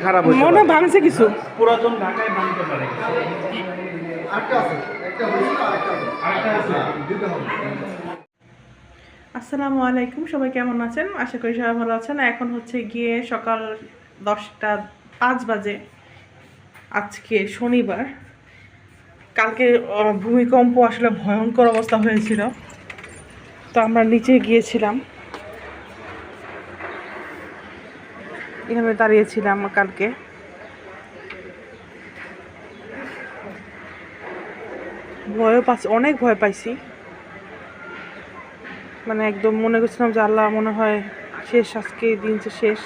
খারাপ হয়েছে মনে ভাঙছে কিছু পুরাতন ঢাকায় ভাঙতে পারে। আসসালামু আলাইকুম, সবাই কেমন আছেন? আশা করি সবাই ভালো আছেন। এখন হচ্ছে গিয়ে সকাল 10টা 5 বাজে। আজকে শনিবার। কালকে ভূমিকম্প আসলে ভয়ঙ্কর অবস্থা হয়েছিল, তো আমরা নিচে গিয়েছিলাম, এখানে দাঁড়িয়েছিলাম কালকে। ভয়ও পাচ্ছি, অনেক ভয় পাইছি, মানে একদম মনে করছিলাম যে আল্লাহ মনে হয় শেষ, আজকে দিন যে শেষ।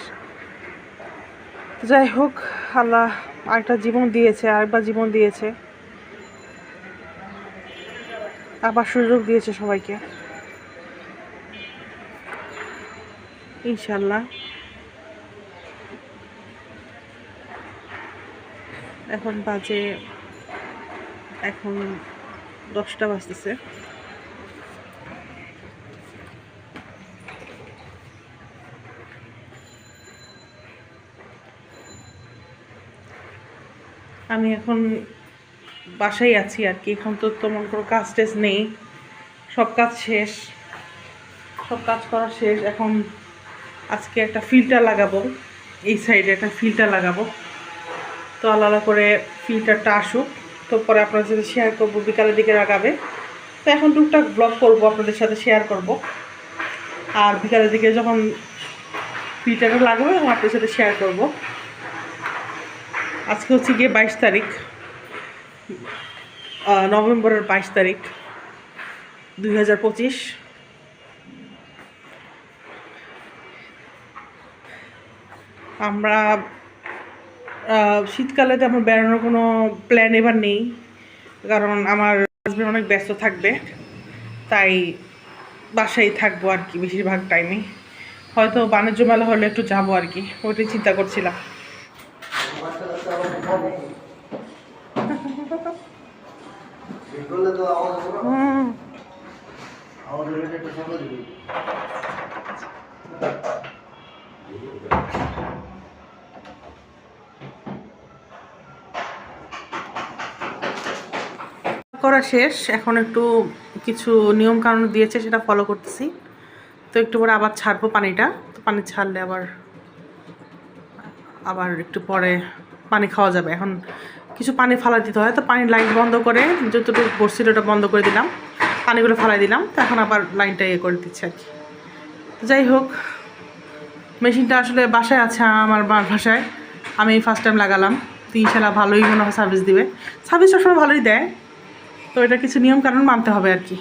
যাই হোক, আল্লাহ আরেকটা জীবন দিয়েছে, আরেকবার জীবন দিয়েছে, আবার সুযোগ দিয়েছে সবাইকে, ইনশাল্লাহ। এখন 10টা বাজতেছে। আমি এখন বাসায় আছি আর কি। এখন তো তেমন কোনো কাজ টাজ নেই, সব কাজ শেষ, সব কাজ করা শেষ। এখন আজকে একটা ফিল্টার লাগাবো, এই সাইডে একটা ফিল্টার লাগাবো। তো আলাদা করে ফিল্টারটা আসুক, তো পরে আপনাদের সাথে শেয়ার করবো, বিকালের দিকে লাগাবে। তো এখন টুকটাক ব্লগ করবো, আপনাদের সাথে শেয়ার করব। আর বিকালের দিকে যখন ফিল্টারটা লাগাবো তখন আপনাদের সাথে শেয়ার করব। আজকে হচ্ছে গিয়ে 22 তারিখ, নভেম্বরের 22 তারিখ 2025। আমরা শীতকালে তেমন বেড়ানোর কোনো প্ল্যান এবার নেই, কারণ আমার হাজবেন্ড অনেক ব্যস্ত থাকবে, তাই বাসায় থাকবো আর কি বেশিরভাগ টাইমে। হয়তো বাণিজ্য মেলা হলে একটু যাবো আর কি, ওইটাই চিন্তা করছিলাম। করা শেষ, এখন একটু কিছু নিয়ম কানুন দিয়েছে সেটা ফলো করতেছি। তো একটু পরে আবার ছাড়বো পানিটা। তো পানি ছাড়লে আবার একটু পরে পানি খাওয়া যাবে। এখন কিছু পানি ফালা দিতে হয়, তো পানির লাইন বন্ধ করে যতটুকু বসছিল ওটা বন্ধ করে দিলাম, পানিগুলো ফালাই দিলাম। তো এখন আবার লাইনটা ইয়ে করে দিচ্ছে আর কি। যাই হোক, মেশিনটা আসলে বাসায় আছে, আমার বাসায় আমি ফার্স্ট টাইম লাগালাম। তো ইনশাল্লাহ ভালোই মনে হয় সার্ভিস দিবে, সার্ভিস সবসময় ভালোই দেয়। তো এটা কিছু নিয়ম কানুন মানতে হবে আর কি।